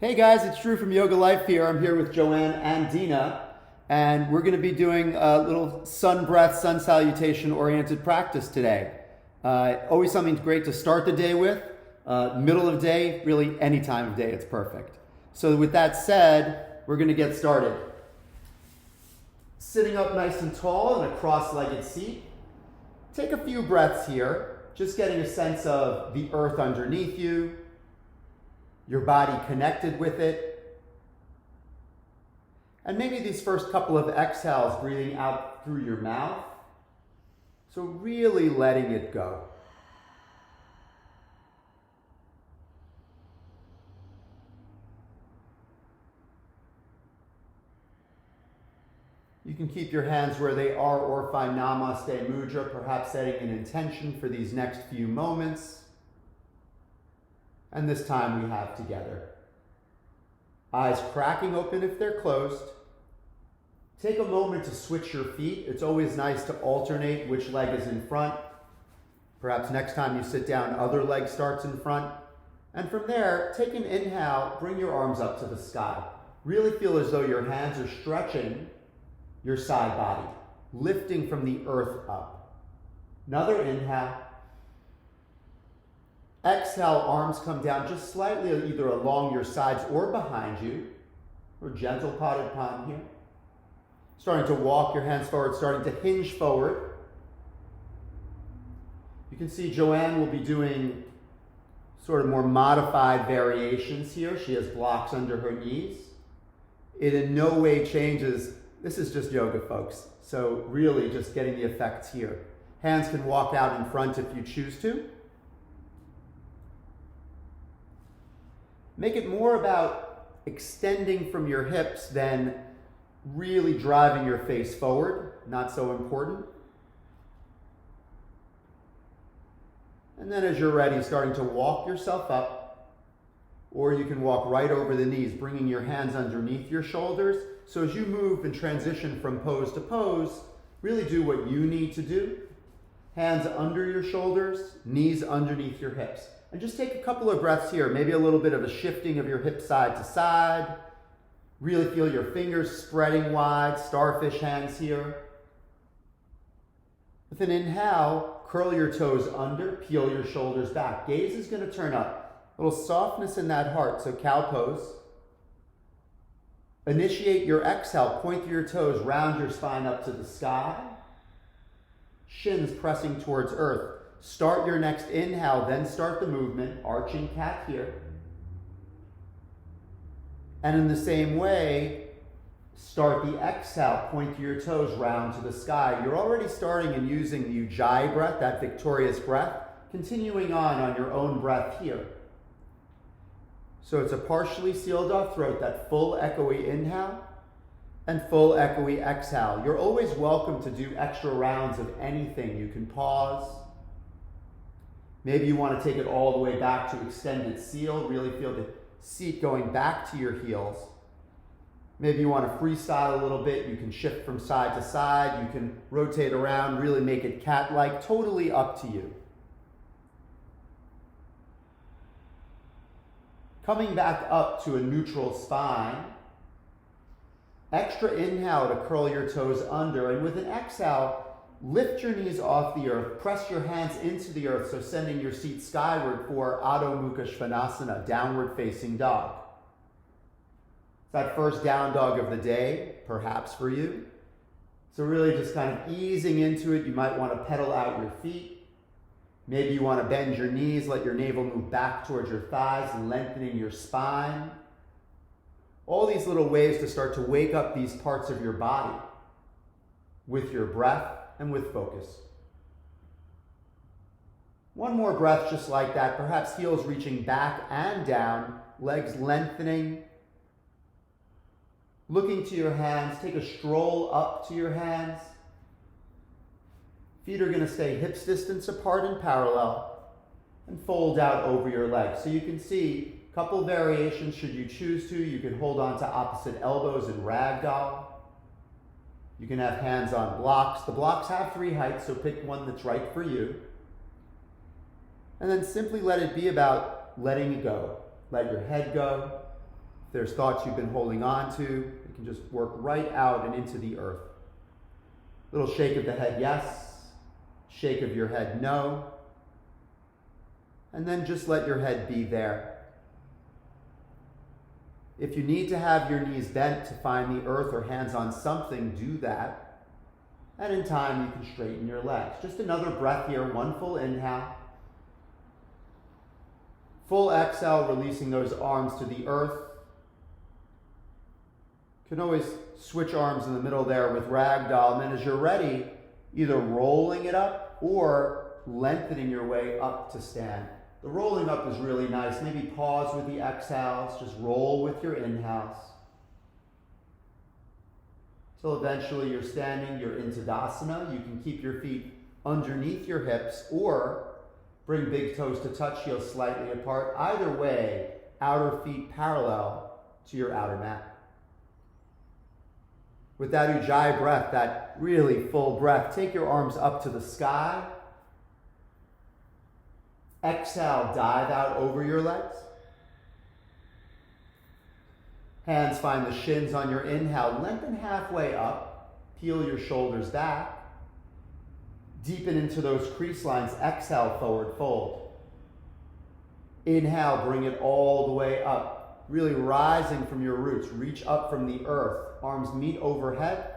Hey guys, it's Drew from Yoga Life here. I'm here with Joanne and Dina, and we're going to be doing a little sun breath, sun salutation oriented practice today. Always something great to start the day with. Middle of day, really any time of day, it's perfect. So with that said, we're going to get started. Sitting up nice and tall in a cross-legged seat. Take a few breaths here, just getting a sense of the earth underneath you, your body connected with it. And maybe these first couple of exhales, breathing out through your mouth. So really letting it go. You can keep your hands where they are or find namaste mudra, perhaps setting an intention for these next few moments. And this time we have together. Eyes cracking open if they're closed. Take a moment to switch your feet. It's always nice to alternate which leg is in front. Perhaps next time you sit down, other leg starts in front. And from there, take an inhale, bring your arms up to the sky. Really feel as though your hands are stretching your side body, lifting from the earth up. Another inhale. Exhale, arms come down just slightly either along your sides or behind you, or gentle potted palm here. Starting to walk your hands forward, starting to hinge forward. You can see Joanne will be doing sort of more modified variations here. She has blocks under her knees. It in no way changes. This is just yoga, folks. So really just getting the effects here. Hands can walk out in front if you choose to. Make it more about extending from your hips than really driving your face forward. Not so important. And then as you're ready, starting to walk yourself up, or you can walk right over the knees, bringing your hands underneath your shoulders. So as you move and transition from pose to pose, really do what you need to do. Hands under your shoulders, knees underneath your hips. And just take a couple of breaths here, maybe a little bit of a shifting of your hips side to side. Really feel your fingers spreading wide, starfish hands here. With an inhale, curl your toes under, peel your shoulders back. Gaze is going to turn up. A little softness in that heart, so cow pose. Initiate your exhale, point through your toes, round your spine up to the sky. Shins pressing towards earth. Start your next inhale, then start the movement, arching cat here. And in the same way, start the exhale, point to your toes, round to the sky. You're already starting and using the Ujjayi breath, that victorious breath, continuing on your own breath here. So it's a partially sealed off throat, that full echoey inhale and full echoey exhale. You're always welcome to do extra rounds of anything. You can pause. Maybe you want to take it all the way back to extended seal, really feel the seat going back to your heels. Maybe you want to freestyle a little bit, you can shift from side to side, you can rotate around, really make it cat-like, totally up to you. Coming back up to a neutral spine, extra inhale to curl your toes under, and with an exhale, lift your knees off the earth, press your hands into the earth, so sending your seat skyward for Adho Mukha Svanasana, downward facing dog. That first down dog of the day, perhaps for you. So really just kind of easing into it. You might want to pedal out your feet. Maybe you want to bend your knees, let your navel move back towards your thighs, lengthening your spine. All these little ways to start to wake up these parts of your body with your breath and with focus. One more breath just like that, perhaps heels reaching back and down, legs lengthening. Looking to your hands, take a stroll up to your hands. Feet are going to stay hips distance apart and parallel, and fold out over your legs. So you can see a couple variations should you choose to. You can hold on to opposite elbows in ragdoll. You can have hands on blocks. The blocks have 3 heights, so pick one that's right for you. And then simply let it be about letting it go. Let your head go. If there's thoughts you've been holding on to, you can just work right out and into the earth. Little shake of the head, yes. Shake of your head, no. And then just let your head be there. If you need to have your knees bent to find the earth or hands on something, do that. And in time, you can straighten your legs. Just another breath here, one full inhale. Full exhale, releasing those arms to the earth. You can always switch arms in the middle there with ragdoll. And then as you're ready, either rolling it up or lengthening your way up to stand. The rolling up is really nice. Maybe pause with the exhales. Just roll with your inhales. Till eventually you're standing, you're in Tadasana. You can keep your feet underneath your hips or bring big toes to touch, heels slightly apart. Either way, outer feet parallel to your outer mat. With that Ujjayi breath, that really full breath, take your arms up to the sky. Exhale, dive out over your legs. Hands find the shins on your inhale. Lengthen halfway up. Peel your shoulders back. Deepen into those crease lines. Exhale, forward fold. Inhale, bring it all the way up. Really rising from your roots. Reach up from the earth. Arms meet overhead.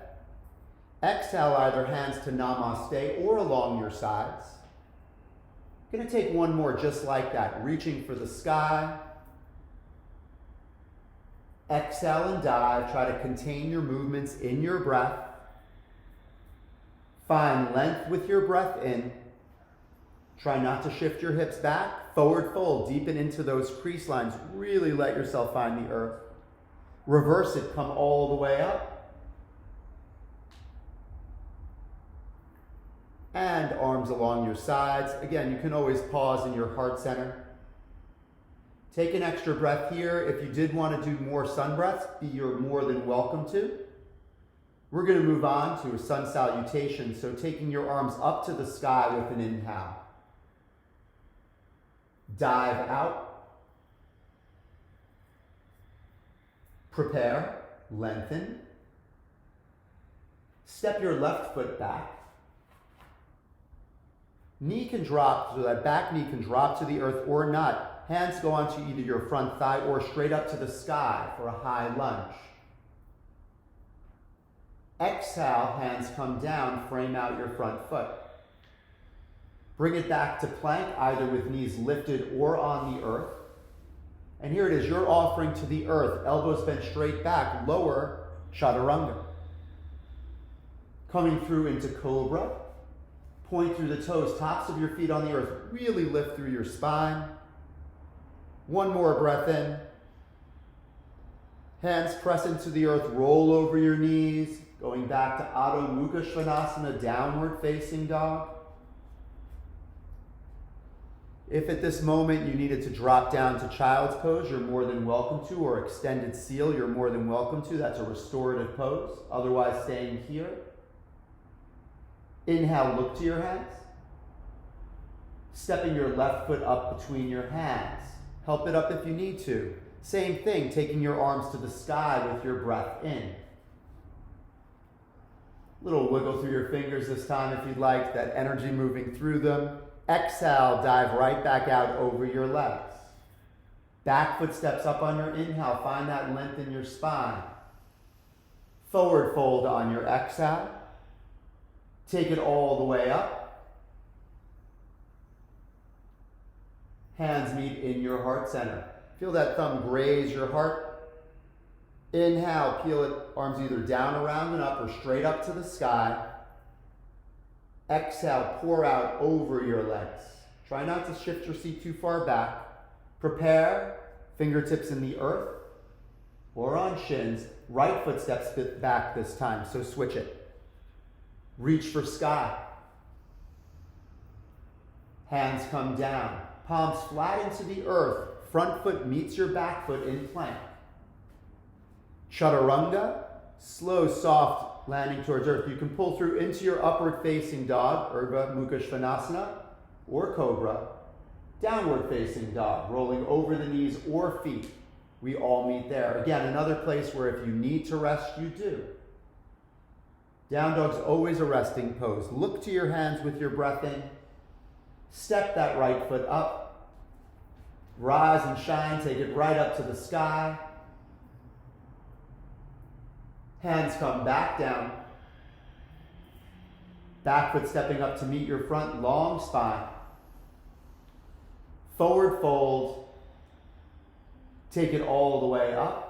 Exhale, either hands to namaste or along your sides. Going to take one more just like that. Reaching for the sky. Exhale and dive. Try to contain your movements in your breath. Find length with your breath in. Try not to shift your hips back. Forward fold. Deepen into those crease lines. Really let yourself find the earth. Reverse it. Come all the way up. And arms along your sides. Again, you can always pause in your heart center. Take an extra breath here. If you did want to do more sun breaths, you're more than welcome to. We're going to move on to a sun salutation. So taking your arms up to the sky with an inhale. Dive out. Prepare. Lengthen. Step your left foot back. Knee can drop, so that back knee can drop to the earth or not. Hands go onto either your front thigh or straight up to the sky for a high lunge. Exhale, hands come down, frame out your front foot. Bring it back to plank, either with knees lifted or on the earth. And here it is, your offering to the earth. Elbows bent straight back, lower chaturanga. Coming through into cobra. Point through the toes, tops of your feet on the earth. Really lift through your spine. One more breath in. Hands press into the earth, roll over your knees. Going back to Adho Mukha Svanasana, downward facing dog. If at this moment you needed to drop down to child's pose, you're more than welcome to, or extended seal, you're more than welcome to. That's a restorative pose. Otherwise, staying here. Inhale, look to your hands. Stepping your left foot up between your hands. Help it up if you need to. Same thing, taking your arms to the sky with your breath in. Little wiggle through your fingers this time if you'd like, that energy moving through them. Exhale, dive right back out over your legs. Back foot steps up on your inhale. Find that length in your spine. Forward fold on your exhale. Take it all the way up. Hands meet in your heart center. Feel that thumb graze your heart. Inhale, peel it, arms either down, around, and up, or straight up to the sky. Exhale, pour out over your legs. Try not to shift your seat too far back. Prepare, fingertips in the earth or on shins. Right foot steps back this time, so switch it. Reach for sky. Hands come down. Palms flat into the earth. Front foot meets your back foot in plank. Chaturanga. Slow, soft landing towards earth. You can pull through into your upward facing dog, Urdhva Mukha Svanasana, or cobra. Downward facing dog, rolling over the knees or feet. we all meet there. Again, another place where if you need to rest, you do. Down dog's always a resting pose. Look to your hands with your breath in. Step that right foot up. Rise and shine. Take it right up to the sky. Hands come back down. Back foot stepping up to meet your front. Long spine. Forward fold. Take it all the way up.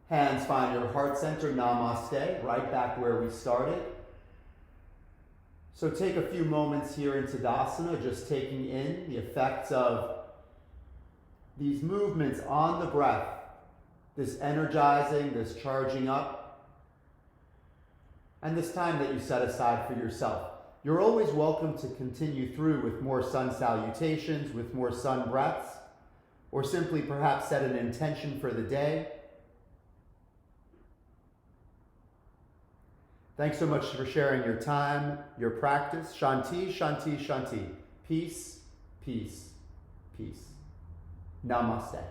Hands find your heart center, namaste, right back where we started. So take a few moments here in Tadasana, just taking in the effects of these movements on the breath, this energizing, this charging up, and this time that you set aside for yourself. You're always welcome to continue through with more sun salutations, with more sun breaths, or simply perhaps set an intention for the day. Thanks so much for sharing your time, your practice. Shanti, Shanti, Shanti. Peace, peace, peace. Namaste.